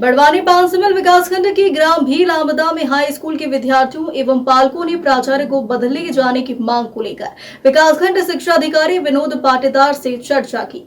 बड़वानी बांसमल विकासखंड के ग्राम भील आमदा में हाई स्कूल के विद्यार्थियों एवं पालकों ने प्राचार्य को बदले जाने की मांग को लेकर विकासखंड शिक्षा अधिकारी विनोद पाटीदार से चर्चा की।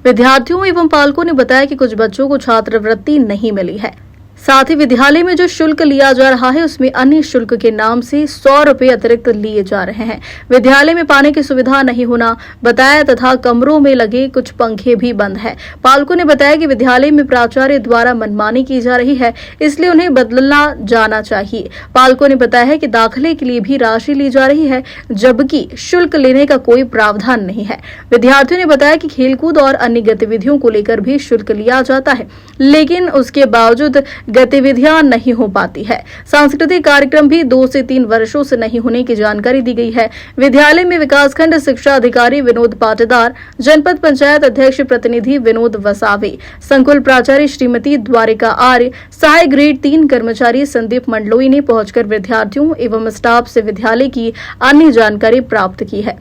विद्यार्थियों एवं पालकों ने बताया कि कुछ बच्चों को छात्रवृत्ति नहीं मिली है, साथ ही विद्यालय में जो शुल्क लिया जा रहा है उसमें अन्य शुल्क के नाम से 100 रुपए अतिरिक्त लिए जा रहे हैं। विद्यालय में पानी की सुविधा नहीं होना बताया तथा कमरों में लगे कुछ पंखे भी बंद है। पालकों ने बताया कि विद्यालय में प्राचार्य द्वारा मनमानी की जा रही है, इसलिए उन्हें बदलना जाना चाहिए। पालकों ने बताया है कि दाखिले के लिए भी राशि ली जा रही है, जबकि शुल्क लेने का कोई प्रावधान नहीं है। विद्यार्थियों ने बताया कि खेलकूद और अन्य गतिविधियों को लेकर भी शुल्क लिया जाता है, लेकिन उसके बावजूद गतिविधियां नहीं हो पाती है। सांस्कृतिक कार्यक्रम भी 2 से 3 वर्षों से नहीं होने की जानकारी दी गई है। विद्यालय में विकासखंड शिक्षा अधिकारी विनोद पाटीदार, जनपद पंचायत अध्यक्ष प्रतिनिधि विनोद वसावे, संकुल प्राचार्य श्रीमती द्वारिका आर्य, सहायक ग्रेड 3 कर्मचारी संदीप मंडलोई ने पहुंचकर विद्यार्थियों एवं स्टाफ से विद्यालय की अन्य जानकारी प्राप्त की है।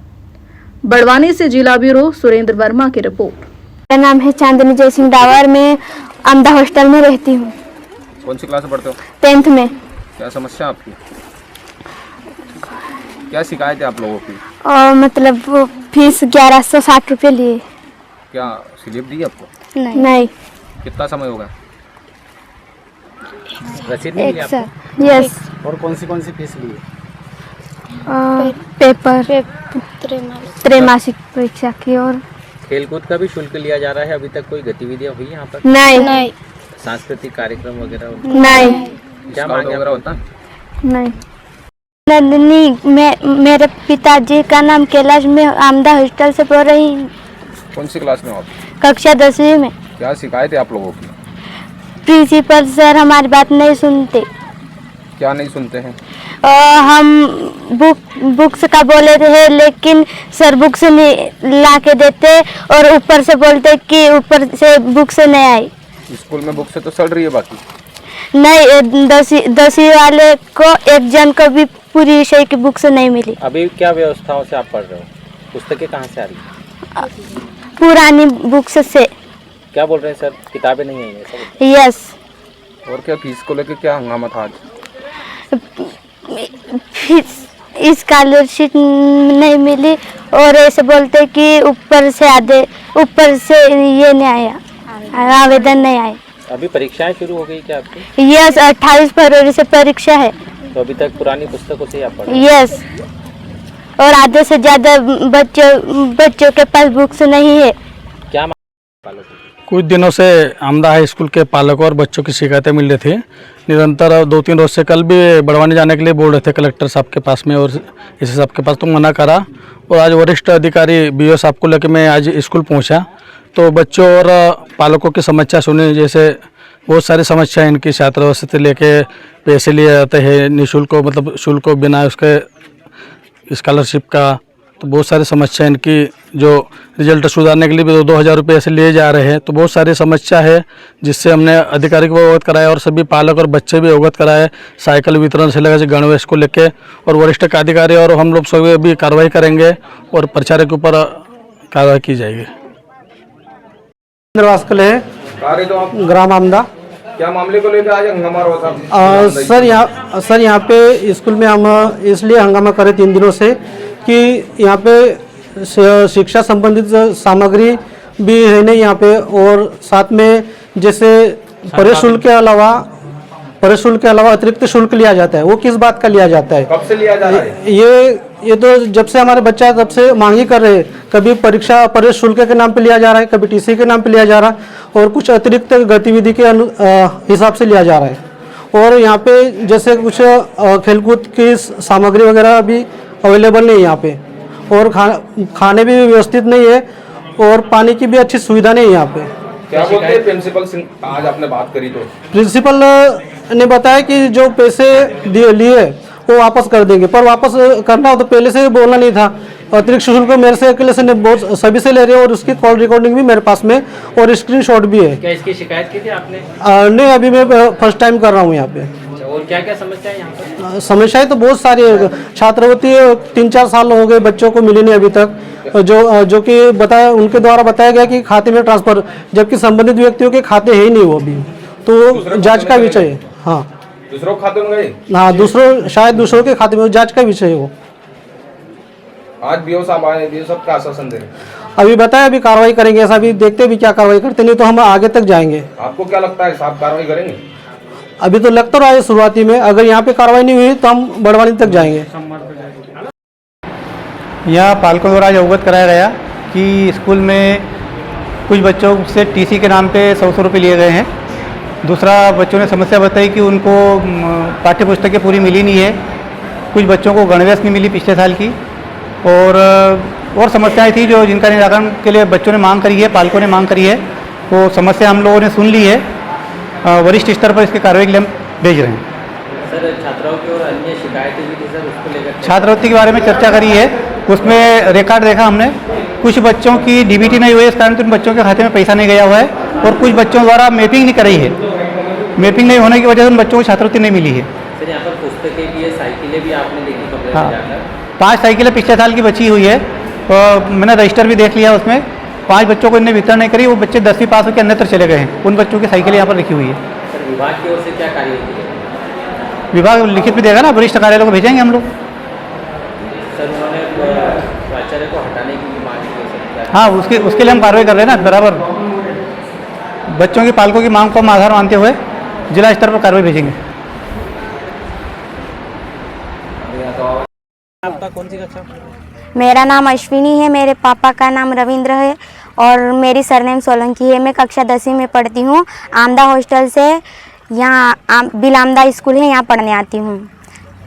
बड़वानी से जिला ब्यूरो सुरेंद्र वर्मा की रिपोर्ट। मेरा नाम है चांदनी जय सिंह डावर। मैं आमदा हॉस्टल में रहती हूँ। कौन सी क्लास में पढ़ते हो? 10th में। क्या समस्या आपकी? क्या शिकायत है आप लोगों की? मतलब वो फीस 1160 रुपये लिए। क्या स्लिप दी आपको? नहीं। कितना समय होगा? रसीद नहीं मिली आपको? यस। और कौन सी फीस ली? पेपर त्रैमासिक परीक्षा की। और खेलकूद का भी शुल्क लिया जा रहा है। अभी तक कोई गतिविधियां हुई यहाँ पर? नहीं। सांस्कृतिक कार्यक्रम वगैरह? नहीं। क्या मांग वगैरह होता? नहीं। नंदिनी, मेरे पिताजी का नाम कैलाश, में आमदा हॉस्टल से पढ़ रही हूँ। कौन सी क्लास में हो आप? कक्षा 10वीं में। क्या शिकायत है आप लोगों की? प्रिंसिपल सर हमारी बात नहीं सुनते। क्या नहीं सुनते हैं? हम बुक्स का बोले थे, लेकिन सर बुक्स नहीं ला के देते और ऊपर से बोलते कि ऊपर से बुक्स नहीं आई। स्कूल में बुक से तो सड़ रही है बाकी? नहीं, 10वीं वाले को एक जन को भी पूरी विषय की बुक्स नहीं मिली। अभी क्या व्यवस्थाओं से आप पढ़ रहे हो? पुस्तकें कहाँ से आ रही है? पुरानी बुक्स से। क्या बोल रहे हैं सर? किताबें नहीं आई हैं? यस। और क्या फीस को लेकर क्या हंगामा था आज? स्कॉलरशिप नहीं मिली और ऐसे बोलते कि ऊपर से ये नहीं आया, आवेदन नहीं आया। अभी परीक्षाएं शुरू हो गई क्या आपकी? यस, 28 फरवरी से परीक्षा है। तो अभी तक पुरानी पुस्तकों से आप पढ़ रहे हैं? यस। और आधे से ज्यादा बच्चों के पास बुक्स नहीं है। क्या पालक? कुछ दिनों से आमदा हाई स्कूल के पालकों और बच्चों की शिकायतें मिल रही थी निरंतर। 2-3 रोज से कल भी बड़वानी जाने के लिए बोल रहे थे कलेक्टर साहब के पास में, और इसी साहब के पास तो मना करा। और आज वरिष्ठ अधिकारी BO साहब को लेकर मैं आज स्कूल पहुंचा, तो बच्चों और पालकों की समस्या सुनी। जैसे बहुत सारी समस्या इनकी छात्रावास से लेके पैसे लिए जाते हैं निःशुल्क, मतलब शुल्क बिना उसके स्कॉलरशिप का। तो बहुत सारी समस्या इनकी, जो रिजल्ट सुधारने के लिए भी 2-2 हज़ार रुपये ऐसे लिए जा रहे हैं। तो बहुत सारी समस्या है, जिससे हमने अधिकारी को अवगत कराया और सभी पालक और बच्चे भी अवगत कराए। साइकिल वितरण से लेकर गणवेश को लेके, और वरिष्ठ अधिकारी और हम लोग सभी भी कार्रवाई करेंगे और प्रचार के ऊपर कार्रवाई की जाएगी। ग्राम आमदा। क्या मामले को लेकर आज हंगामा हुआ था? सर यहाँ पे स्कूल में हम इसलिए हंगामा करें 3 दिनों से कि यहाँ पे शिक्षा संबंधित सामग्री भी है नहीं यहाँ पे, और साथ में जैसे प्रवेश शुल्क के अलावा अतिरिक्त शुल्क लिया जाता है। वो किस बात का लिया जाता है? कब से लिया जा रहा है? ये तो जब से हमारे बच्चा है तब से मांग ही कर रहे हैं। कभी परीक्षा प्रवेश शुल्क के नाम पे लिया जा रहा है, कभी TC के नाम पे लिया जा रहा है, और कुछ अतिरिक्त गतिविधि के हिसाब से लिया जा रहा है। और यहाँ पे जैसे कुछ खेलकूद की सामग्री वगैरह भी अवेलेबल नहीं है यहाँ पे, और खाने भी व्यवस्थित नहीं है, और पानी की भी अच्छी सुविधा नहीं है यहाँ पे। क्या बोलते हैं प्रिंसिपल सिंह? आज आपने बात करी तो प्रिंसिपल ने बताया कि जो पैसे लिए वो वापस कर देंगे, पर वापस करना हो तो पहले से बोलना नहीं था। अतिरिक्त शुल्क मेरे से अकेले से बहुत सभी से ले रहे हैं, और उसकी कॉल रिकॉर्डिंग भी मेरे पास में और स्क्रीनशॉट भी है। क्या इसकी शिकायत की थी आपने? नहीं, अभी मैं फर्स्ट टाइम कर रहा हूँ यहाँ पे। और क्या क्या समस्या है यहाँ पर? समस्याएं तो बहुत सारी है। छात्रवृत्ति 3-4 साल हो गए बच्चों को मिली नहीं अभी तक, जो कि उनके द्वारा बताया गया कि खाते में ट्रांसफर, जबकि संबंधित व्यक्तियों के खाते है ही नहीं वो अभी। तो जांच का विषय है। हाँ दूसरों के खाते में गए। हाँ, दूसरों शायद दूसरों के खाते में, जांच का विषय है वो। आज बीओ साहब आए, बीओ साहब का आश्वासन दे रहे हैं। अभी बताया अभी कार्रवाई करेंगे, ऐसा अभी देखते भी क्या कार्रवाई करते, नहीं तो हम आगे तक जाएंगे। आपको क्या लगता है साहब कार्रवाई करेंगे? अभी तो लगता रहा है शुरुआती में, अगर यहाँ पे कार्रवाई नहीं हुई तो हम बड़वानी तक जाएंगे। यहाँ पालकों द्वारा आज अवगत कराया गया कि स्कूल में कुछ बच्चों से टीसी के नाम पे 100 रुपये लिए गए हैं। दूसरा, बच्चों ने समस्या बताई कि उनको पाठ्य पुस्तकें पूरी मिली नहीं है, कुछ बच्चों को गणवेश नहीं मिली पिछले साल की, और समस्याएं थी जो जिनका निराकरण के लिए बच्चों ने मांग करी है, पालकों ने मांग करी है। वो समस्या हम लोगों ने सुन ली है, वरिष्ठ स्तर पर इसकी कार्रवाई के लिए हम भेज रहे हैं। सर छात्राओं की और अन्य शिकायतें भी थी सर, उसको लेकर छात्रवृत्ति के बारे में चर्चा करी है, उसमें रिकॉर्ड देखा हमने, कुछ बच्चों की डीबीटी नहीं हुई, इस कारण तो उन बच्चों के खाते में पैसा नहीं गया हुआ है, और कुछ बच्चों द्वारा मैपिंग नहीं कराई है, मैपिंग नहीं होने की वजह से उन बच्चों को छात्रवृत्ति नहीं मिली है। सर यहाँ पर पुस्तकें भी है, साइकिलें भी आपने देखी कमरे हाँ, में जाकर? 5 साइकिलें पिछले साल की बची हुई है, और मैंने रजिस्टर भी देख लिया, उसमें 5 बच्चों को इन्हें वितरण नहीं करी, वो बच्चे 10वीं पास होकर अन्यत्र चले गए हैं, उन बच्चों की साइकिलें यहाँ पर रखी हुई है। सर विभाग की ओर से क्या कार्रवाई की है? विभाग लिखित भी देगा ना, वरिष्ठ कार्यालय को भेजेंगे हम लोग। सर उन्होंने प्राचार्य को हटाने की मांग की है सर? हाँ, उसके लिए हम कार्रवाई कर रहे हैं ना, बराबर बच्चों की पालकों की मांग को हम आधार मानते हुए जिला स्तर पर कार्रवाई भेजेंगे। आपका कौन सी कक्षा? मेरा नाम अश्विनी है, मेरे पापा का नाम रविंद्र है और मेरी सरनेम सोलंकी है। मैं कक्षा 10वीं में पढ़ती हूँ। आमदा हॉस्टल से यहाँ बिल आमदा स्कूल है, यहाँ पढ़ने आती हूँ।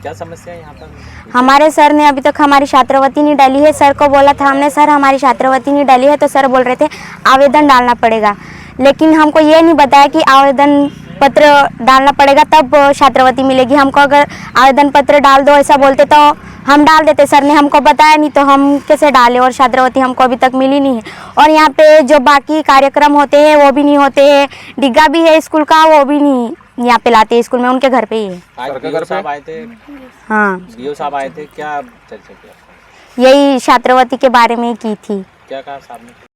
क्या समस्या है यहाँ पर? हमारे सर ने अभी तक हमारी छात्रवृत्ति नहीं डाली है। सर को बोला था हमने, सर हमारी छात्रवृत्ति नहीं डाली है, तो सर बोल रहे थे आवेदन डालना पड़ेगा, लेकिन हमको ये नहीं बताया कि आवेदन पत्र डालना पड़ेगा तब छात्रवृत्ति मिलेगी। हमको अगर आवेदन पत्र डाल दो ऐसा बोलते तो हम डाल देते, सर ने हमको बताया नहीं तो हम कैसे डालें, और छात्रवृत्ति हमको अभी तक मिली नहीं है। और यहाँ पे जो बाकी कार्यक्रम होते हैं वो भी नहीं होते हैं, डिग्गा भी है स्कूल का, वो भी नहीं यहाँ पे लाते हैं स्कूल में, उनके घर पे ही है। आज बीओ साहब आए थे? हाँ, बीओ साहब आए थे, क्या चर्चा किया? यही छात्रवृत्ति के बारे में की थी। क्या कहा साहब ने?